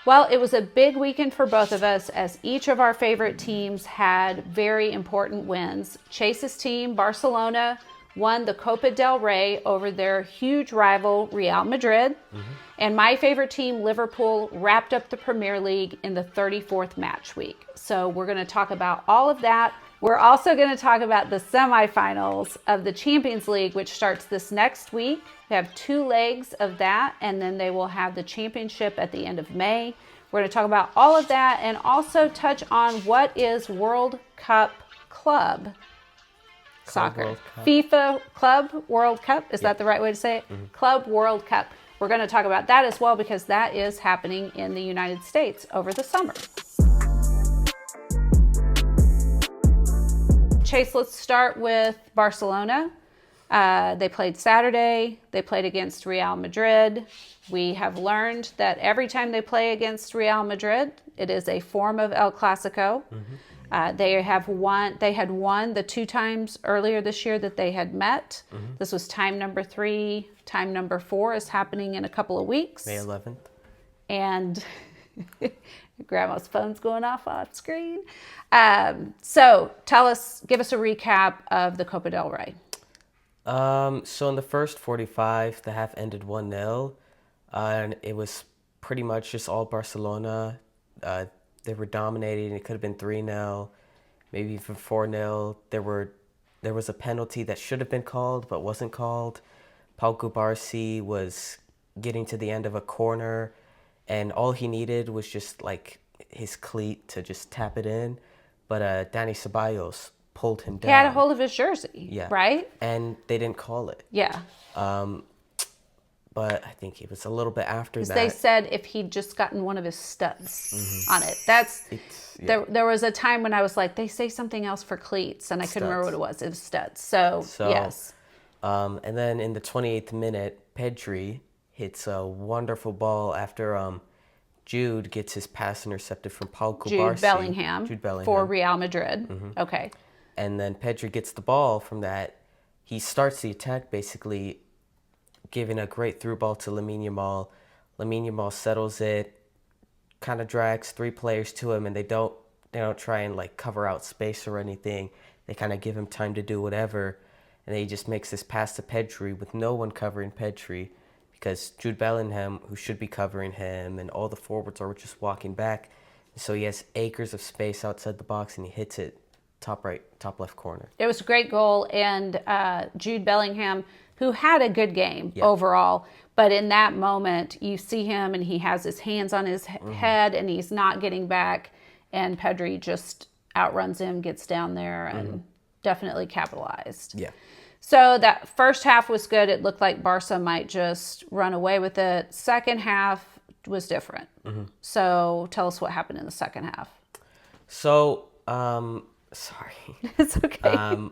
Well, it was a big weekend for both of us as each of our favorite teams had very important wins. Chase's team, Barcelona, won the Copa del Rey over their huge rival, Real Madrid. And my favorite team, Liverpool, wrapped up the Premier League in the 34th match week. So we're going to talk about all of that. We're also going to talk about the semifinals of the Champions League, which starts this next week. We have 2 legs of that, and then they will have the championship at the end of May. We're going to talk about all of that and also touch on what is World Cup Club Soccer. FIFA Club World Cup. Is that the right way to say it? Club World Cup. We're going to talk about that as well because that is happening in the United States over the summer. Chase, let's start with Barcelona. They played Saturday. They played against Real Madrid. We have learned that every time they play against Real Madrid, it is a form of El Clasico. They had won the 2 times earlier this year that they had met. This was time number 3. Time number 4 is happening in a couple of weeks. May 11th. And grandma's phone's going off screen. So give us a recap of the Copa del Rey. So in the first 45, the half ended 1-0. And it was pretty much just all Barcelona. They were dominating. It could have been 3-0, maybe even 4-0. There was a penalty that should have been called but wasn't called. Pau Cubarsí was getting to the end of a corner, and all he needed was just like his cleat to just tap it in. But Danny Ceballos pulled him down. He had a hold of his jersey, right? And they didn't call it. Yeah. But I think it was a little bit after that. They said if he'd just gotten one of his studs on it. There was a time when I was like, they say something else for cleats, and I couldn't remember what it was. It was studs. So yes. And then in the 28th minute, Pedri hits a wonderful ball after Jude gets his pass intercepted from Pau Cubarsí. Jude Bellingham for Real Madrid. Okay. And then Pedri gets the ball from that. He starts the attack basically giving a great through ball to Lamine Yamal. Lamine Yamal settles it, kind of drags 3 players to him, and they don't try and like cover out space or anything. They kind of give him time to do whatever, and then he just makes this pass to Pedri with no one covering Pedri because Jude Bellingham, who should be covering him, and all the forwards are just walking back. So he has acres of space outside the box, and he hits it top right, top left corner. It was a great goal, and Jude Bellingham, who had a good game overall, but in that moment, you see him, and he has his hands on his head, and he's not getting back, and Pedri just outruns him, gets down there, and definitely capitalized. Yeah. So that first half was good. It looked like Barca might just run away with it. Second half was different. So tell us what happened in the second half. So, sorry. It's okay.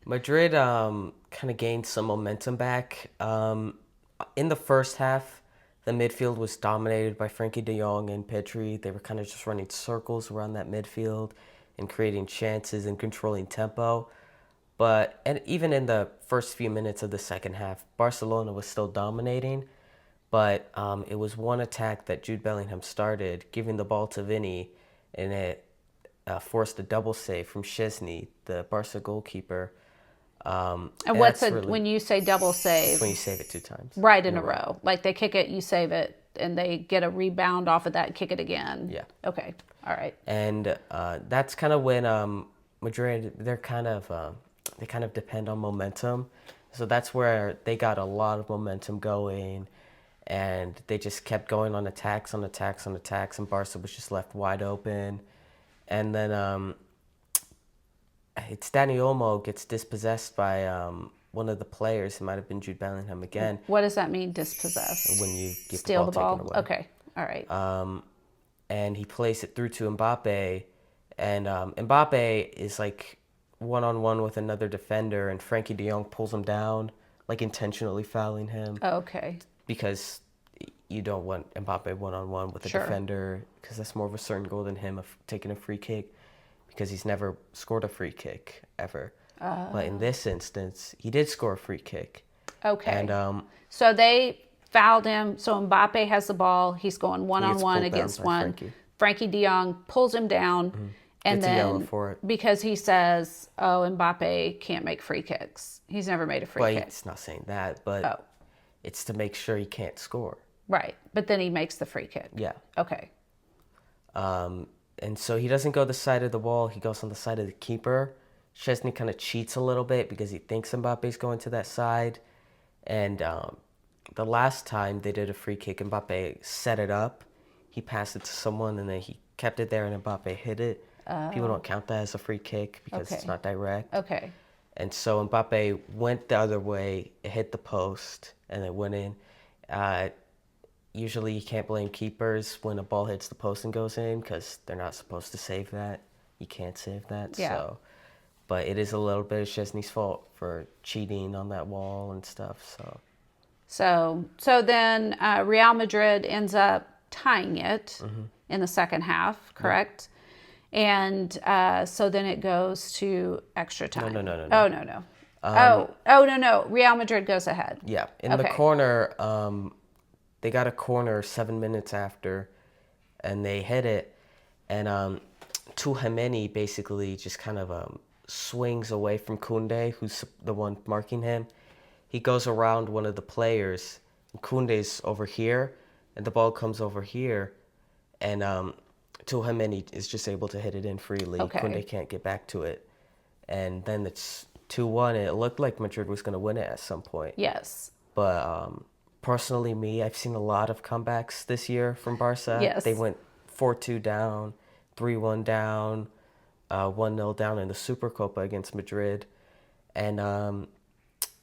Madrid kind of gained some momentum back. In the first half, the midfield was dominated by Frankie de Jong and Pedri. They were kind of just running circles around that midfield and creating chances and controlling tempo. And even in the first few minutes of the second half, Barcelona was still dominating. But it was one attack that Jude Bellingham started, giving the ball to Vinny, and it forced a double save from Szczesny, the Barca goalkeeper. And when you say double save? When you save it 2 times. Right in a row. Like they kick it, you save it, and they get a rebound off of that and kick it again. Yeah. Okay. All right. And that's kind of when Madrid, they kind of depend on momentum. So that's where they got a lot of momentum going, and they just kept going on attacks, and Barca was just left wide open. And then it's Dani Olmo gets dispossessed by one of the players. It might have been Jude Bellingham again. What does that mean, dispossess? When you get Steal the ball taken away. Okay, all right. And he plays it through to Mbappe, and Mbappe is like one-on-one with another defender, and Frankie de Jong pulls him down, like intentionally fouling him. Oh, okay. Because you don't want Mbappe one-on-one with a defender, because that's more of a certain goal than him of taking a free kick, because he's never scored a free kick ever. But in this instance, he did score a free kick. Okay. And so they fouled him. So Mbappe has the ball. He's going one-on-one pulled down against by one. Frankie. Frankie de Jong pulls him down. And Gets a yellow then for it. because he says, oh, Mbappe can't make free kicks. He's never made a free But kick. it's not saying that, but it's to make sure he can't score. Right. But then he makes the free kick. Yeah. Okay. And so he doesn't go the side of the wall. He goes on the side of the keeper. Szczesny kind of cheats a little bit because he thinks Mbappe's going to that side. And the last time they did a free kick, Mbappe set it up. He passed it to someone, and then he kept it there, and Mbappe hit it. People don't count that as a free kick because it's not direct. Okay. And so Mbappe went the other way, it hit the post, and it went in. Usually you can't blame keepers when a ball hits the post and goes in because they're not supposed to save that. You can't save that. Yeah. So, but it is a little bit of Szczesny's fault for cheating on that wall and stuff. So then Real Madrid ends up tying it in the second half, correct? And so then it goes to extra time. No. Oh, no. Real Madrid goes ahead. Yeah. In the corner, they got a corner 7 minutes after, and they hit it. And Tchouaméni basically just kind of swings away from Koundé, who's the one marking him. He goes around one of the players. Koundé's over here, and the ball comes over here. And Tchouaméni is just able to hit it in freely. Okay. Koundé can't get back to it. And then it's 2-1, and it looked like Madrid was going to win it at some point. Yes. But personally, I've seen a lot of comebacks this year from Barca. Yes. They went 4-2 down, 3-1 down, 1-0 down in the Supercopa against Madrid. And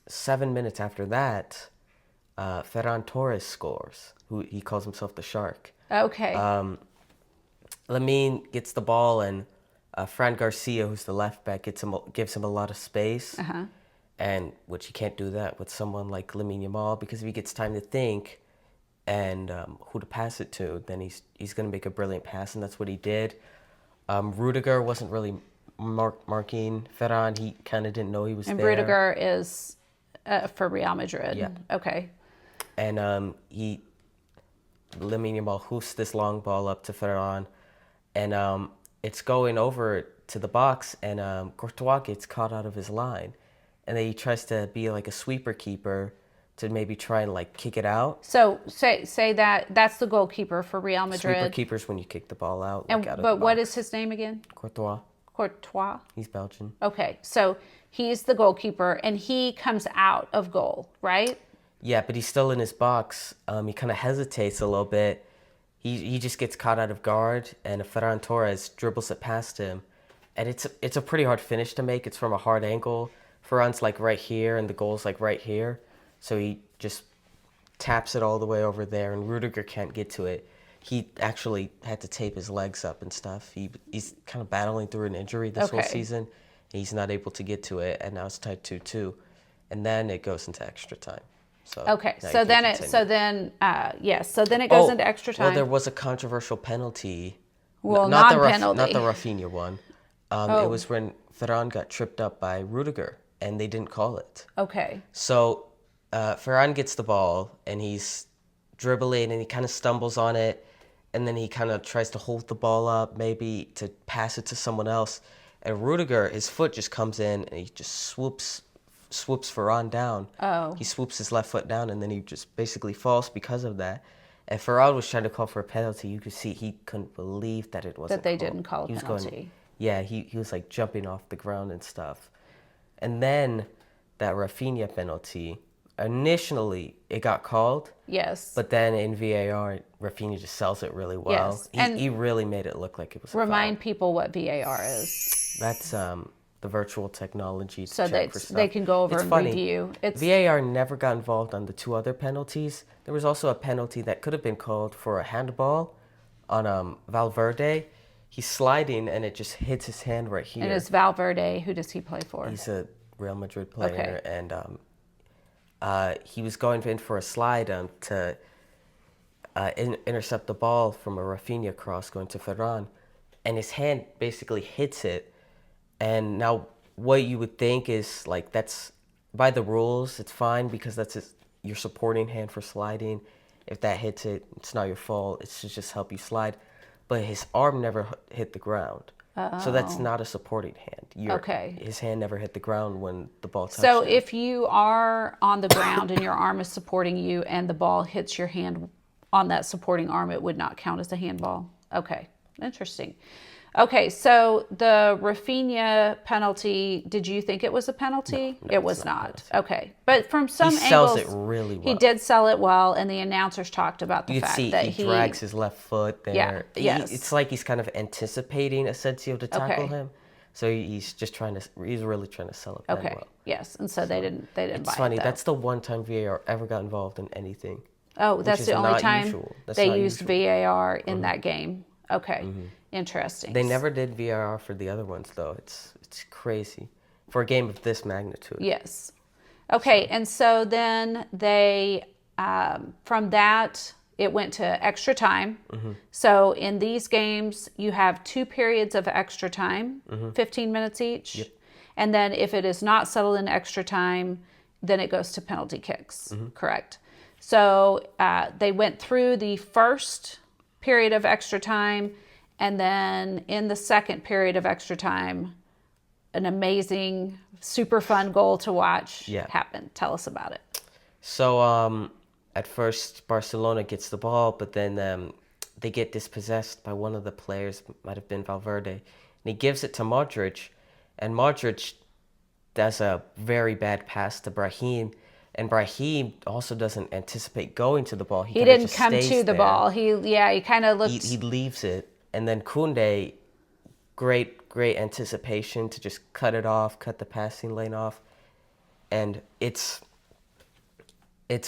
7 minutes after that, Ferran Torres scores, who he calls himself the Shark. Okay. Lamine gets the ball, and Fran Garcia, who's the left back, gives him a lot of space. And which he can't do that with someone like Lamine Yamal, because if he gets time to think and who to pass it to, then he's going to make a brilliant pass, and that's what he did. Rudiger wasn't really marking Ferran. He kind of didn't know he was there. And Rudiger is for Real Madrid. Yeah. Okay. And Lamine Yamal hoofs this long ball up to Ferran, and it's going over to the box, and Courtois gets caught out of his line. And then he tries to be like a sweeper keeper to maybe try and like kick it out. So say that's the goalkeeper for Real Madrid. Sweeper keeper's when you kick the ball out. And like out of but the what box. is his name again? Courtois. Courtois. He's Belgian. Okay, so he's the goalkeeper, and he comes out of goal, right? Yeah, but he's still in his box. He kind of hesitates a little bit. He just gets caught out of guard, and Ferran Torres dribbles it past him, and it's a pretty hard finish to make. It's from a hard angle. Ferran's like right here, and the goal's like right here. So he just taps it all the way over there, and Rudiger can't get to it. He actually had to tape his legs up and stuff. He's kind of battling through an injury this whole season. He's not able to get to it, and now it's tied 2-2. And then it goes into extra time. So So then it goes into extra time. Well, there was a controversial penalty. Well, not non-penalty. Not the Rafinha one. It was when Ferran got tripped up by Rudiger, and they didn't call it. Okay. So Ferran gets the ball, and he's dribbling, and he kind of stumbles on it, and then he kind of tries to hold the ball up, maybe to pass it to someone else. And Rudiger, his foot just comes in, and he just swoops Ferran down. Oh. He swoops his left foot down, and then he just basically falls because of that. And Ferran was trying to call for a penalty. You could see he couldn't believe that it wasn't That they called. didn't call a He was penalty. he was like jumping off the ground and stuff. And then that Rafinha penalty, initially it got called. Yes. But then in VAR, Rafinha just sells it really well. Yes. And he really made it look like it was a remind foul. people what VAR is. That's the virtual technology to So check for stuff. they can go over It's and funny. review. VAR never got involved on the two other penalties. There was also a penalty that could have been called for a handball on Valverde. He's sliding, and it just hits his hand right here. And it's Valverde. Who does he play for? He's a Real Madrid player, Okay. and he was going in for a slide to intercept the ball from a Rafinha cross going to Ferran, and his hand basically hits it. And now what you would think is like that's by the rules, it's fine because your supporting hand for sliding. If that hits it, it's not your fault. It's to just help you slide. But his arm never hit the ground. So that's not a supporting hand. Okay. His hand never hit the ground when the ball touched So him. if you are on the ground and your arm is supporting you and the ball hits your hand on that supporting arm, it would not count as a handball. Okay, interesting. Okay, so the Rafinha penalty, did you think it was a penalty? No, it was not. Okay, but from some he angles, sells it really well. He did sell it well, and the announcers talked about the fact that he drags his left foot there. Yeah, yes. It's like he's kind of anticipating Asensio to tackle him. So he's really trying to sell it very well. Yes, and so they didn't buy it. It's funny, that's the one time VAR ever got involved in anything. Oh, that's the only time they used VAR in that game. Okay, interesting. They never did VAR for the other ones, though. It's crazy for a game of this magnitude. Yes. Okay, and so then they, from that, it went to extra time. So in these games, you have 2 periods of extra time, 15 minutes each. Yep. And then if it is not settled in extra time, then it goes to penalty kicks, correct? So they went through the first period of extra time, and then in the second period of extra time, an amazing, super fun goal to watch happened. Tell us about it. So at first, Barcelona gets the ball, but then they get dispossessed by one of the players, might have been Valverde, and he gives it to Modric, and Modric does a very bad pass to Brahim, and Brahim also doesn't anticipate going to the ball. He didn't come to the ball. He kind of looked. He leaves it, and then Koundé, great anticipation to just cut it off, cut the passing lane off, and it's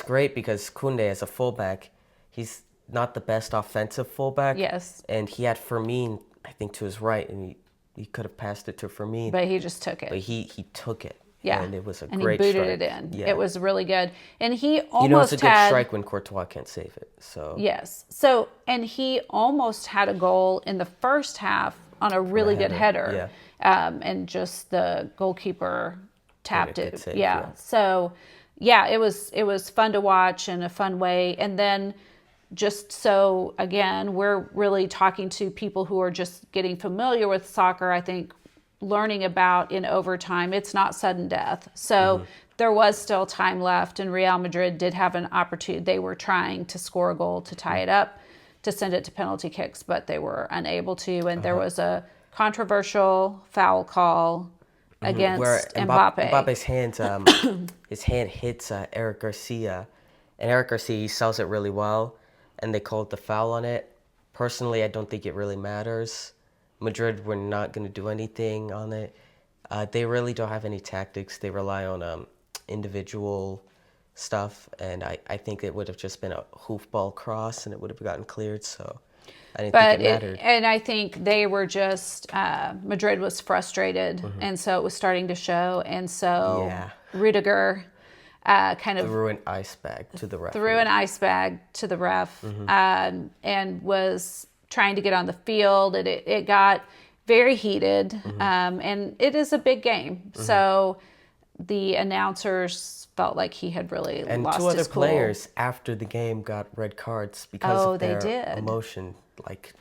great because Koundé as a fullback, he's not the best offensive fullback. Yes. And he had Fermin, I think, to his right, and he could have passed it to Fermin. But he just took it. But he took it. Yeah. And it was a and great he strike. booted it in. Yeah. It was really good. And he almost You know it's a good had, strike when Courtois can't save it. So yes. So, and he almost had a goal in the first half on a really good header. Yeah. And just the goalkeeper tapped it. Save, yeah. So, yeah, it was fun to watch in a fun way. And then just so, again, we're really talking to people who are just getting familiar with soccer, I think, learning about in overtime, it's not sudden death. So there was still time left, and Real Madrid did have an opportunity. They were trying to score a goal to tie it up, to send it to penalty kicks, but they were unable to. And there was a controversial foul call against Mbappe. Mbappe's his hand hits Eric Garcia, and Eric Garcia, he sells it really well, and they called the foul on it. Personally, I don't think it really matters. Madrid were not going to do anything on it. They really don't have any tactics. They rely on individual stuff, and I think it would have just been a hoofball cross, and it would have gotten cleared, so I didn't think it mattered. And I think they were just, Madrid was frustrated, and so it was starting to show, and so Rudiger kind of threw an ice bag to the ref. And was trying to get on the field, and it got very heated, and it is a big game. So the announcers felt like he had really lost his cool. And 2 other players after the game got red cards because of their emotion. Like,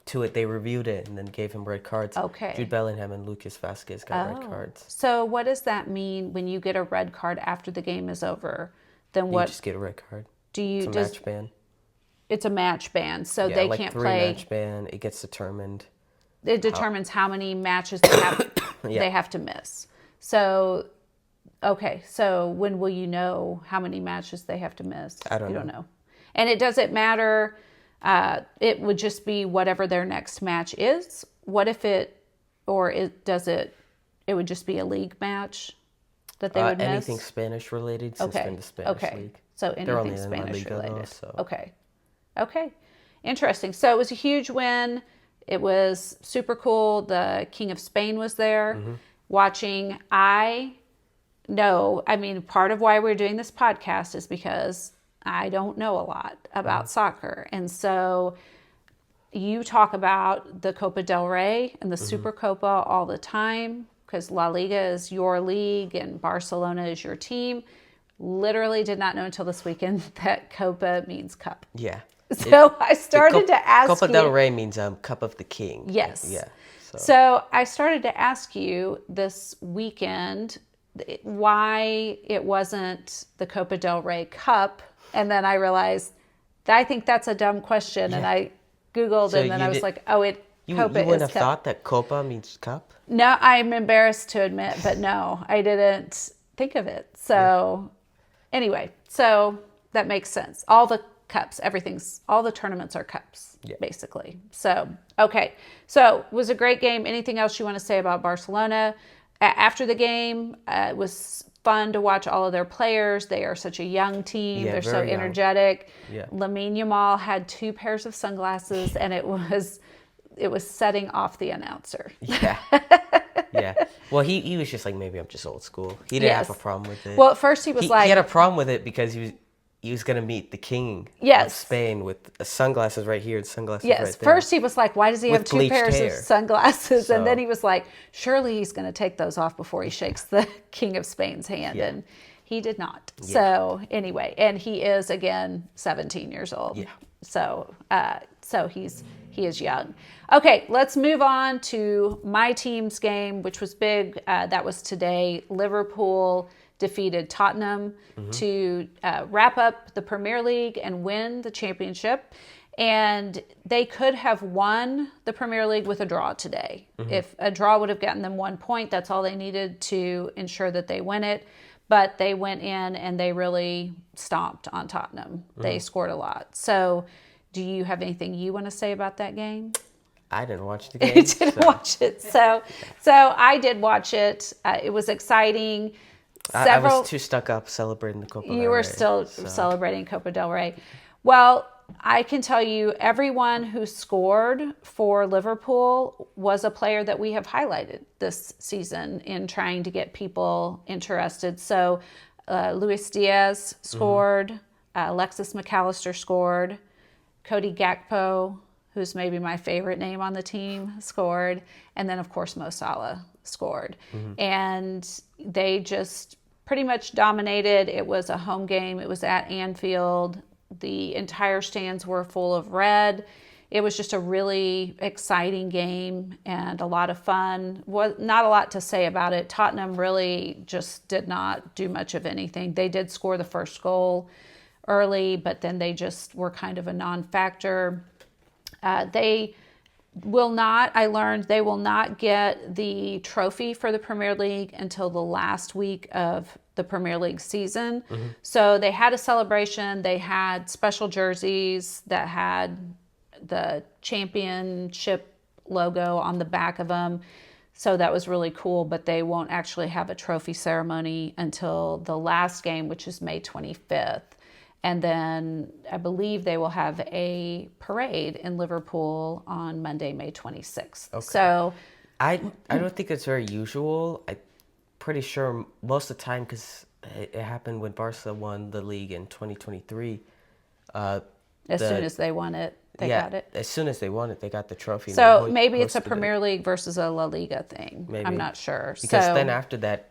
they reviewed it and then gave him red cards. Okay. Jude Bellingham and Lucas Vazquez got red cards. So what does that mean when you get a red card after the game is over? Then what? You just get a red card. It's a match ban. It's a match ban, so they can't play. Match ban. It gets determined. It determines how many matches they have to miss. So, okay. So when will you know how many matches they have to miss? I don't know. You don't know. And it doesn't matter. It would just be whatever their next match is. What if it would just be a league match that they would miss? Anything Spanish related, since they're in the Spanish league. So anything only Spanish in La Liga, related. Though, so. Okay. Interesting. So it was a huge win. It was super cool. The King of Spain was there watching. Part of why we're doing this podcast is because I don't know a lot about soccer. And so you talk about the Copa del Rey and the Super Copa all the time because La Liga is your league and Barcelona is your team. literally did not know until this weekend that Copa means cup. Yeah. So I started to ask you. Copa del Rey means Cup of the King. Yes. Yeah. So I started to ask you this weekend why it wasn't the Copa del Rey Cup. And then I realized that I think that's a dumb question. Yeah. And I Googled and then I was like, oh, you Copa wouldn't is have cup. thought that Copa means cup? No, I'm embarrassed to admit, but no, I didn't think of it. So anyway, so that makes sense. All the cups, all the tournaments are cups, basically. So, okay. So it was a great game. Anything else you want to say about Barcelona? After the game, it was fun to watch all of their players. They are such a young team. They're so energetic. Yeah. Lamine Yamal had 2 pairs of sunglasses, and it was setting off the announcer. Yeah. Yeah. Well, he was just like, maybe I'm just old school. He didn't have a problem with it. Well, at first he was he had a problem with it because he was going to meet the king of Spain with sunglasses right here and sunglasses right there. Yes, first he was like, why does he have 2 pairs of sunglasses? So, and then he was like, surely he's going to take those off before he shakes the king of Spain's hand. Yeah. And he did not. Yeah. So anyway, and he is, again, 17 years old. Yeah. So he is young. Okay, let's move on to my team's game, which was big. That was today. Liverpool defeated Tottenham to wrap up the Premier League and win the championship. And they could have won the Premier League with a draw today. If a draw would have gotten them 1 point, that's all they needed to ensure that they win it. But they went in and they really stomped on Tottenham. They scored a lot. So do you have anything you want to say about that game? I didn't watch the game. I didn't watch it. So I did watch it. It was exciting. I was too stuck up celebrating the Copa del Rey. You were still celebrating Copa del Rey. Well, I can tell you everyone who scored for Liverpool was a player that we have highlighted this season in trying to get people interested. So Luis Diaz scored, Alexis McAllister scored, Cody Gakpo, who's maybe my favorite name on the team, scored, and then of course Mo Salah scored. And they just pretty much dominated. It was a home game. It was at Anfield. The entire stands were full of red. It was just a really exciting game and a lot of fun. Not a lot to say about it. Tottenham really just did not do much of anything. They did score the first goal early, but then they just were kind of a non-factor. I learned they will not get the trophy for the Premier League until the last week of the Premier League season. So they had a celebration. They had special jerseys that had the championship logo on the back of them. So that was really cool, but they won't actually have a trophy ceremony until the last game, which is May 25th. And then I believe they will have a parade in Liverpool on Monday, May 26th. Okay. So I don't think it's very usual. I'm pretty sure most of the time, because it happened when Barca won the league in 2023. As soon as they won it, they got it. As soon as they won it, they got the trophy. So maybe it's a Premier League versus a La Liga thing. Maybe. I'm not sure. Because then after that,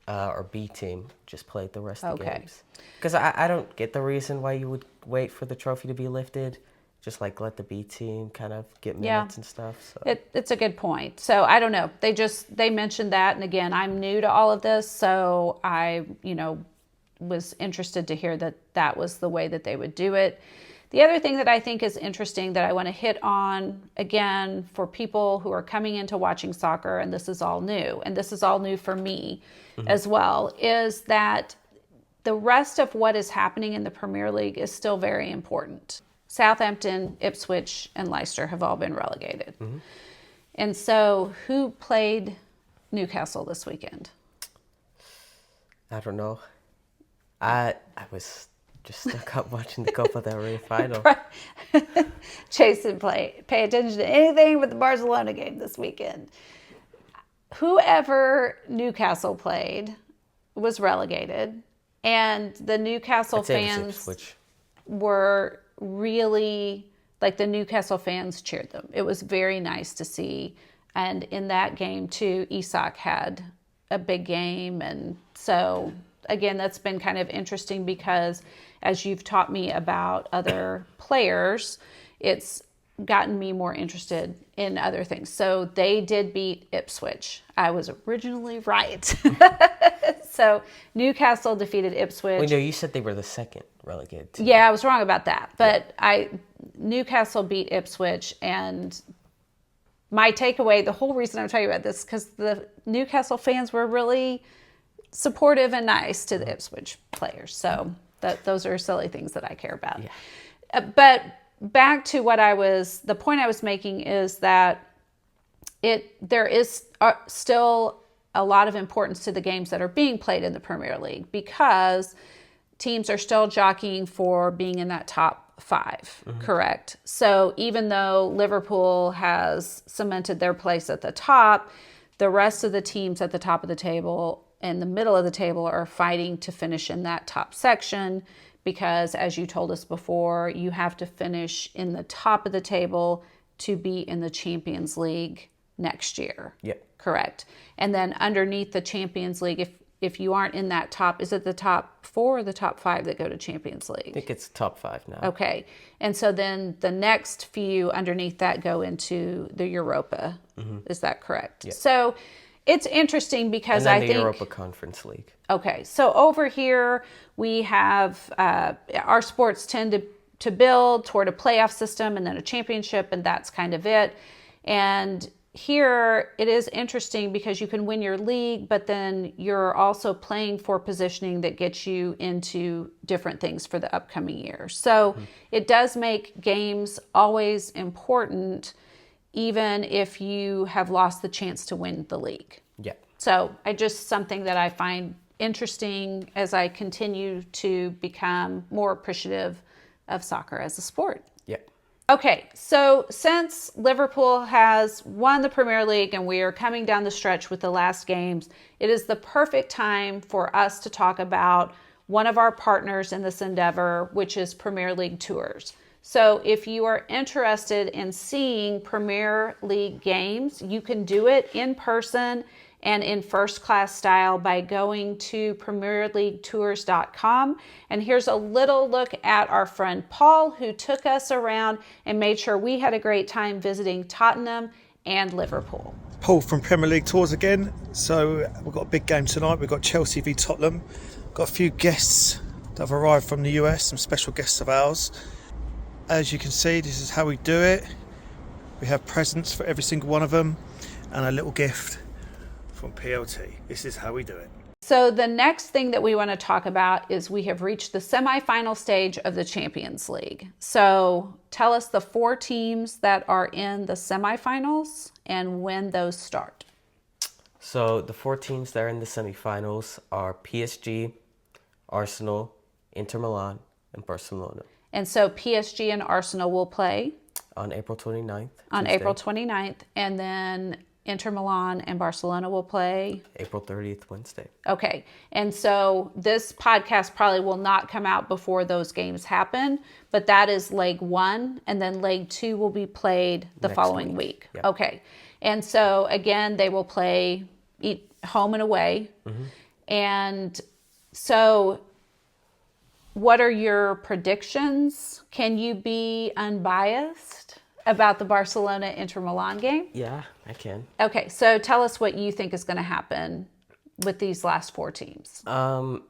our B team just played the rest of the games. Because I don't get the reason why you would wait for the trophy to be lifted. Just like let the B team kind of get minutes and stuff. So. It's a good point. So I don't know. They mentioned that. And again, I'm new to all of this. So I, was interested to hear that was the way that they would do it. The other thing that I think is interesting that I want to hit on, again, for people who are coming into watching soccer, and this is all new, and this is all new for me as well, is that the rest of what is happening in the Premier League is still very important. Southampton, Ipswich, and Leicester have all been relegated. And so who played Newcastle this weekend? I don't know. I was just stuck up watching the Copa del Rey final. Chase didn't pay attention to anything but the Barcelona game this weekend. Whoever Newcastle played was relegated, and the Newcastle fans were really, like, the Newcastle fans cheered them. It was very nice to see. And in that game too, Isak had a big game, and so again, that's been kind of interesting because as you've taught me about other players, it's gotten me more interested in other things. So they did beat Ipswich. I was originally right. So Newcastle defeated Ipswich. Well, no, you said they were the second relegated team. Yeah, I was wrong about that. But Newcastle beat Ipswich, and my takeaway, the whole reason I'm talking about this, because the Newcastle fans were really supportive and nice to the Ipswich players. So those are silly things that I care about. Yeah. But back to the point I was making is that there is still a lot of importance to the games that are being played in the Premier League, because teams are still jockeying for being in that top 5, correct? So even though Liverpool has cemented their place at the top, the rest of the teams at the top of the table and the middle of the table are fighting to finish in that top section, because as you told us before, you have to finish in the top of the table to be in the Champions League next year. Yep. Correct. And then underneath the Champions League, if you aren't in that top, is it the top 4 or the top 5 that go to Champions League? I think it's top 5 now. Okay. And so then the next few underneath that go into the Europa. Is that correct? Yep. So it's interesting because and then I the think Europa Conference League. Okay. So over here we have our sports tend to build toward a playoff system and then a championship, and that's kind of it. And here it is interesting because you can win your league, but then you're also playing for positioning that gets you into different things for the upcoming year. So it does make games always important, even if you have lost the chance to win the league. Yeah. So something that I find interesting as I continue to become more appreciative of soccer as a sport. Yeah. Okay, so since Liverpool has won the Premier League and we are coming down the stretch with the last games, it is the perfect time for us to talk about one of our partners in this endeavor, which is Premier League Tours. So if you are interested in seeing Premier League games, you can do it in person and in first class style by going to premierleaguetours.com. And here's a little look at our friend Paul, who took us around and made sure we had a great time visiting Tottenham and Liverpool. Paul from Premier League Tours again. So we've got a big game tonight. We've got Chelsea v Tottenham. Got a few guests that have arrived from the US, some special guests of ours. As you can see, this is how we do it. We have presents for every single one of them and a little gift from PLT. This is how we do it. So the next thing that we want to talk about is we have reached the semifinal stage of the Champions League. So tell us the 4 teams that are in the semifinals and when those start. So the 4 teams that are in the semifinals are PSG, Arsenal, Inter Milan, and Barcelona. And so PSG and Arsenal will play on April 29th. On Tuesday. April 29th. And then Inter Milan and Barcelona will play April 30th, Wednesday. Okay. And so this podcast probably will not come out before those games happen, but that is leg 1. And then leg 2 will be played the following week. Yep. Okay. And so again, they will play home and away. And so what are your predictions? Can you be unbiased about the Barcelona-Inter Milan game? Yeah, I can. Okay, so tell us what you think is going to happen with these last 4 teams. So I'm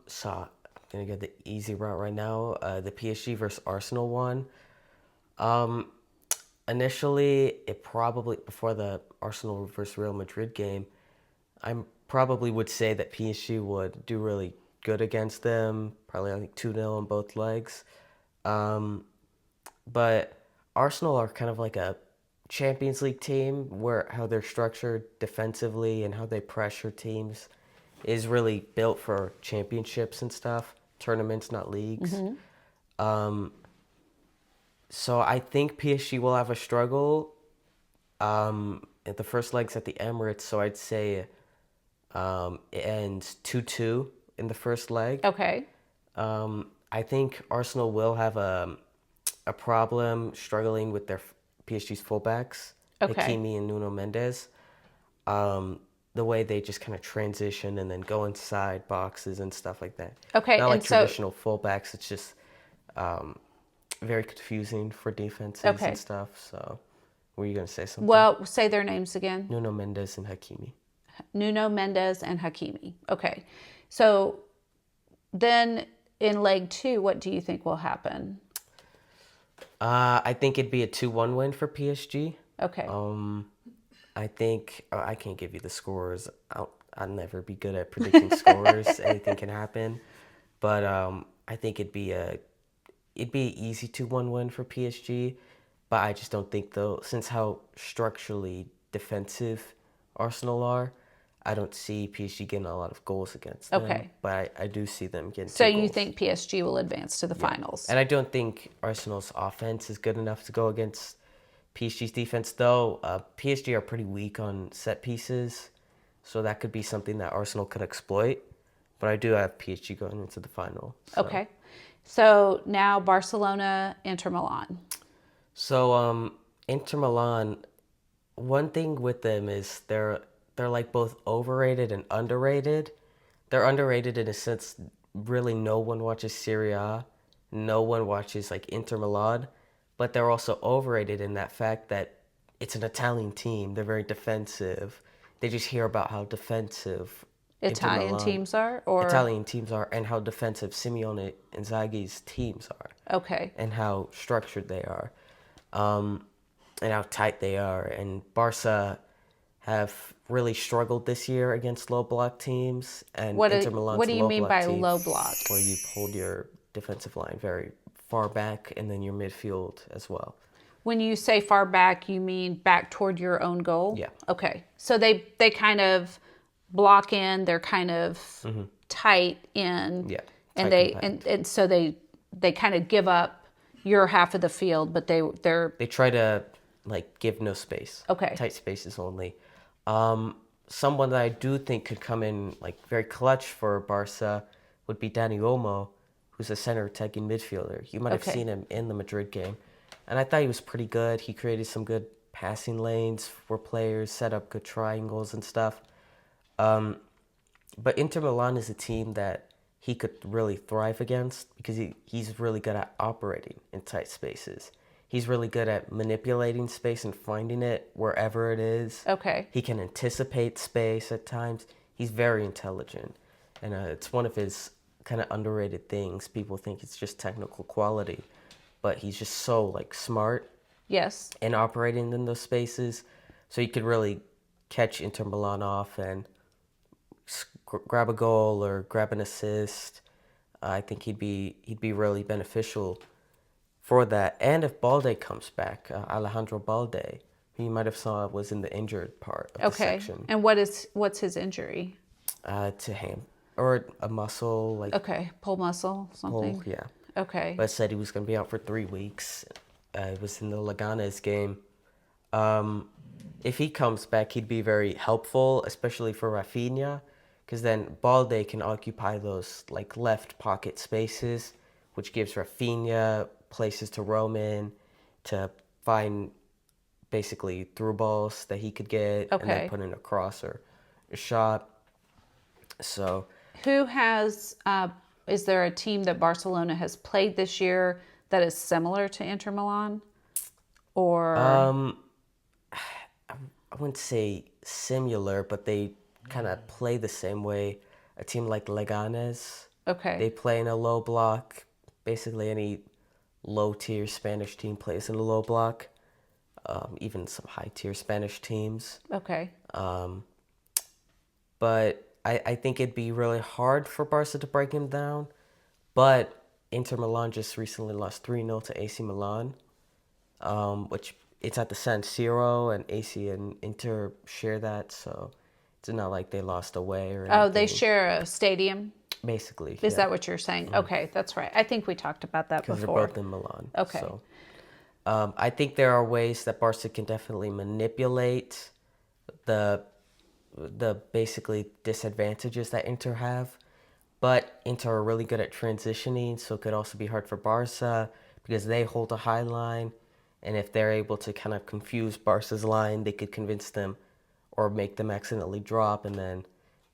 going to get the easy route right now. The PSG versus Arsenal one. Initially, it probably, before the Arsenal versus Real Madrid game, I probably would say that PSG would do really good against them, probably like 2-0 on both legs. But Arsenal are kind of like a Champions League team, where how they're structured defensively and how they pressure teams is really built for championships and stuff, tournaments, not leagues. So I think PSG will have a struggle. At the first leg's at the Emirates, so I'd say it ends 2-2 in the first leg. Okay. I think Arsenal will have a problem struggling with their PSG's fullbacks, Okay. Hakimi and Nuno Mendes. the way they just kind of transition and then go inside boxes and stuff like that. Okay, Not like and so traditional fullbacks. It's just very confusing for defenses Okay. and stuff. So, were you gonna say something? well, say their names again. Nuno Mendes and Hakimi. Nuno Mendes and Hakimi. Okay, so then in leg 2, what do you think will happen? I think it'd be a 2-1 win for PSG. Okay. I think I can't give you the scores. I'll never be good at predicting scores. Anything can happen, but I think it'd be an easy 2-1 win for PSG. But I just don't think though, since how structurally defensive Arsenal are, I don't see PSG getting a lot of goals against them. Okay. But I do see them getting So 2 you goals. think PSG will advance to the finals? And I don't think Arsenal's offense is good enough to go against PSG's defense, though. PSG are pretty weak on set pieces, so that could be something that Arsenal could exploit. But I do have PSG going into the final. So. Okay. So now Barcelona, Inter Milan. So Inter Milan, one thing with them is they're like both overrated and underrated. They're underrated in a sense, really no one watches Serie A, no one watches like Inter Milan, but they're also overrated in that fact that it's an Italian team. They're very defensive. They just hear about how defensive Italian teams are, or Italian teams are, and how defensive Simeone Inzaghi's teams are, okay, and how structured they are, and how tight they are. And Barca have really struggled this year against low block teams, and Inter Milan's what do you low mean block by team, low block? where you hold your defensive line very far back and then your midfield as well. When you say far back, you mean back toward your own goal? Yeah. Okay. So they kind of block in, they're kind of tight in. Yeah. And tight and so they kind of give up your half of the field, but they're They try to like give no space. Okay. Tight spaces only. Someone that I do think could come in like very clutch for Barca would be Dani Olmo, who's a center attacking midfielder. You might have Okay. seen him in the Madrid game. And I thought he was pretty good. He created some good passing lanes for players, set up good triangles and stuff. But Inter Milan is a team that he could really thrive against because he's really good at operating in tight spaces. He's really good at manipulating space and finding it wherever it is. okay. He can anticipate space at times. He's very intelligent. And it's one of his kind of underrated things. People think it's just technical quality, but he's just so like smart Yes. in operating in those spaces. So he could really catch Inter Milan off and grab a goal or grab an assist. I think he'd be really beneficial for that. And if Balde comes back, Alejandro Balde, who you might have saw was in the injured part of the Okay. section, And what's his injury? to him or a muscle like Okay. Pull muscle, something. pull, yeah. Okay. But said he was going to be out for 3 weeks. It was in the Leganes game. If he comes back, he'd be very helpful, especially for Rafinha, because then Balde can occupy those like left pocket spaces, which gives Rafinha places to roam in, to find basically through balls that he could get and Okay. then put in a cross or a shot. So Who has, is there a team that Barcelona has played this year that is similar to Inter Milan? Or, I wouldn't say similar, but they kind of play the same way. A team like Leganes, okay. they play in a low block. Basically, any low-tier Spanish team plays in a low block. Even some high-tier Spanish teams. Okay. But I think it'd be really hard for Barca to break him down. But Inter Milan just recently lost 3-0 to AC Milan, which it's at the San Siro, and AC and Inter share that, so it's not like they lost away or anything. Oh, they share a stadium? Basically, Is that what you're saying? Okay, that's right. I think we talked about that because they're before. both in Milan. Okay. So, I think there are ways that Barca can definitely manipulate the basically disadvantages that Inter have. But Inter are really good at transitioning, so it could also be hard for Barca because they hold a high line. And if they're able to kind of confuse Barca's line, they could convince them or make them accidentally drop and then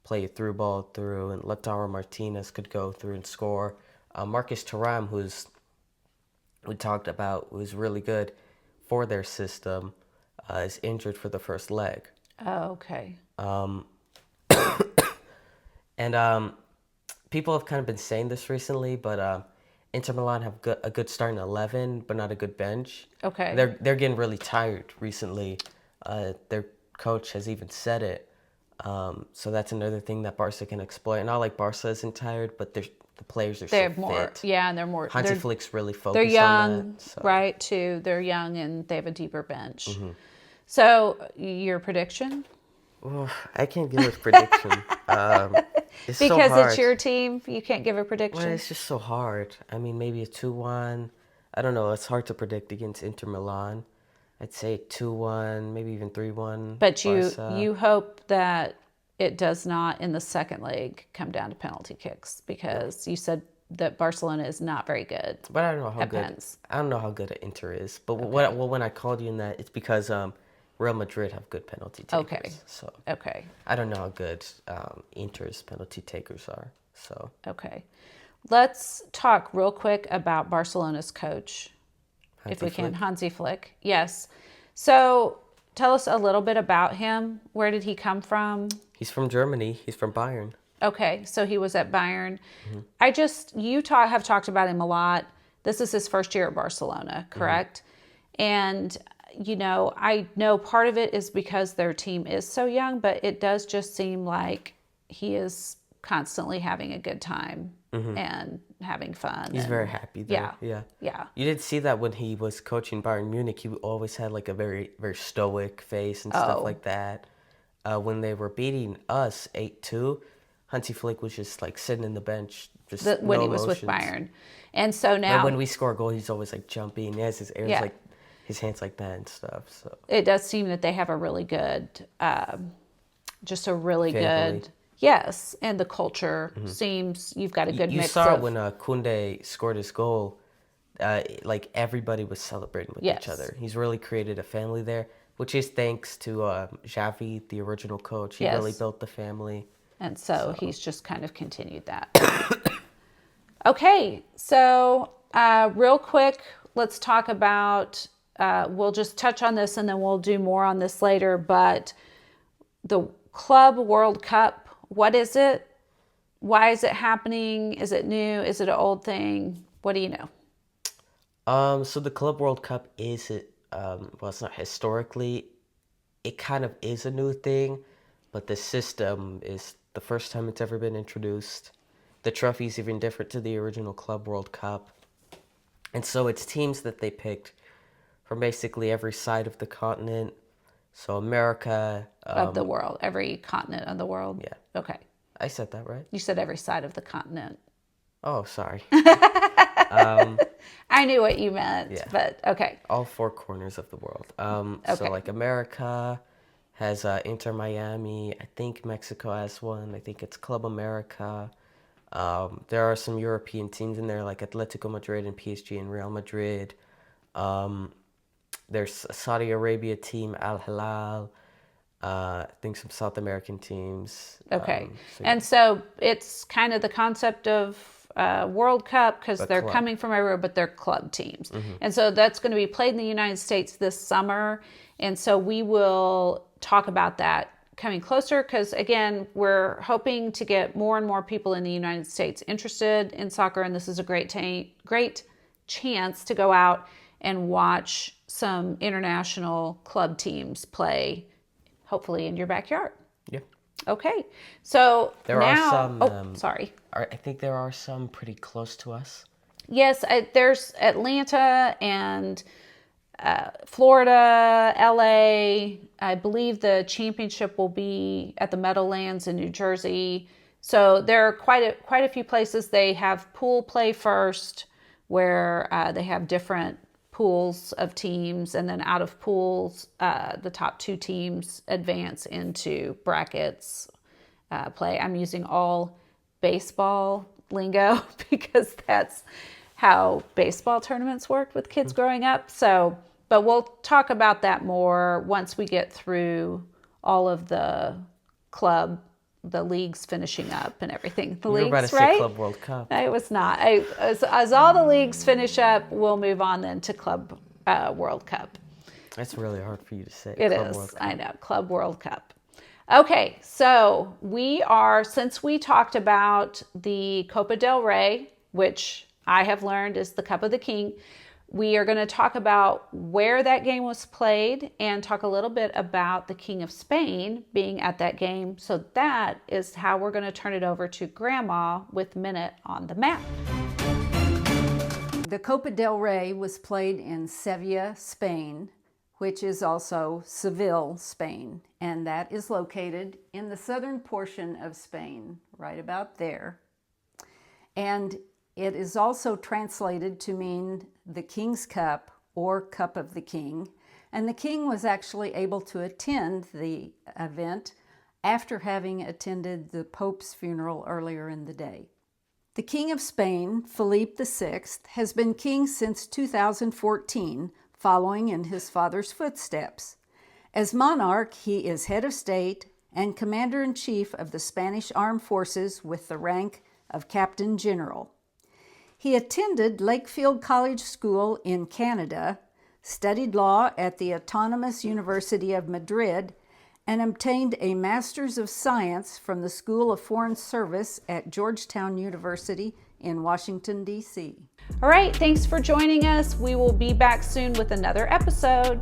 play a through ball through, and Lautaro Martinez could go through and score. Marcus Thuram, we talked about, who's really good for their system, is injured for the first leg. Oh, okay. And people have kind of been saying this recently, but Inter Milan have a good starting 11, but not a good bench. Okay. They're getting really tired recently. Their coach has even said it. So that's another thing that Barca can exploit. Not like Barca isn't tired, but the players are They're so more, fit. yeah, and they're more. Hansi Flick's really focused They're young, on that. So. right? Too. They're young and they have a deeper bench. Mm-hmm. So your prediction? Ooh, I can't give a prediction. It's so Because hard. it's your team, you can't give a prediction. Well, it's just so hard. I mean, maybe a 2-1. I don't know. It's hard to predict against Inter Milan. I'd say 2-1, maybe even 3-1. But Barca. you hope that it does not in the second leg come down to penalty kicks, because you said that Barcelona is not very good. But I don't know how at good. pens. I don't know how good Inter is. But when I called you in that, it's because Real Madrid have good penalty takers. Okay. So Okay. I don't know how good Inter's penalty takers are. So Okay. Let's talk real quick about Barcelona's coach, if we can. Hansi Flick. Yes. So tell us a little bit about him. Where did he come from? He's from Germany. He's from Bayern. Okay, so he was at Bayern. Mm-hmm. You have talked about him a lot. This is his first year at Barcelona, correct? Mm-hmm. And, I know part of it is because their team is so young, but it does just seem like he is constantly having a good time and having fun. He's very happy there. Yeah. You did see that when he was coaching Bayern Munich, he always had like a very, very stoic face and stuff like that. When they were beating us 8-2, Hansi Flick was just like sitting in the bench, When he was emotions. with Bayern. And so now... But when we score a goal, he's always like jumping. He has his ears like, his hands like that and stuff. So it does seem that they have a really good, just a really family. Good... Yes, and the culture seems you've got a good mix. You saw it when Koundé scored his goal. Like everybody was celebrating with each other. He's really created a family there, which is thanks to Xavi, the original coach. He really built the family. And so he's just kind of continued that. Okay, so real quick, let's talk about, we'll just touch on this and then we'll do more on this later, but the Club World Cup, what is it? Why is it happening? Is it new? Is it an old thing? What do you know? So the Club World Cup is, it's not historically, it kind of is a new thing, but the system is the first time it's ever been introduced. The trophy is even different to the original Club World Cup. And so it's teams that they picked from basically every side of the continent. So America. Of the world, every continent of the world? Yeah. Okay. I said that right? You said every side of the continent. Oh, sorry. I knew what you meant, but okay. All four corners of the world. So like America has Inter Miami. I think Mexico has one. I think it's Club America. There are some European teams in there like Atletico Madrid and PSG and Real Madrid. There's a Saudi Arabia team, Al Hilal. I think some South American teams. Okay. And so it's kind of the concept of World Cup because they're coming from everywhere, but they're club teams. And so that's going to be played in the United States this summer. And so we will talk about that coming closer because, again, we're hoping to get more and more people in the United States interested in soccer. And this is a great chance to go out and watch some international club teams play, hopefully in your backyard. Yeah. Okay. So there now, are some. Sorry. I think there are some pretty close to us. Yes, there's Atlanta and Florida, LA. I believe the championship will be at the Meadowlands in New Jersey. So there are quite a few places. They have pool play first, where they have different pools of teams, and then out of pools, the top two teams advance into brackets play. I'm using all baseball lingo because that's how baseball tournaments worked with kids growing up. So, but we'll talk about that more once we get through all of the leagues finishing up and everything. The You were leagues, about to say right? Club World Cup. It was not. As all the leagues finish up, we'll move on then to Club World Cup. That's really hard for you to say. It Club is. World Cup. I know. Club World Cup. Okay, so since we talked about the Copa del Rey, which I have learned is the Cup of the King, we are going to talk about where that game was played and talk a little bit about the King of Spain being at that game. So that is how we're going to turn it over to Grandma with Minute on the Map. The Copa del Rey was played in Sevilla, Spain, which is also Seville, Spain, and that is located in the southern portion of Spain, right about there. And it is also translated to mean the King's Cup or Cup of the King, and the King was actually able to attend the event after having attended the Pope's funeral earlier in the day. The King of Spain, Philippe VI, has been king since 2014, following in his father's footsteps. As monarch, he is head of state and commander-in-chief of the Spanish Armed Forces with the rank of Captain General. He attended Lakefield College School in Canada, studied law at the Autonomous University of Madrid, and obtained a Master's of Science from the School of Foreign Service at Georgetown University in Washington, D.C. All right, thanks for joining us. We will be back soon with another episode.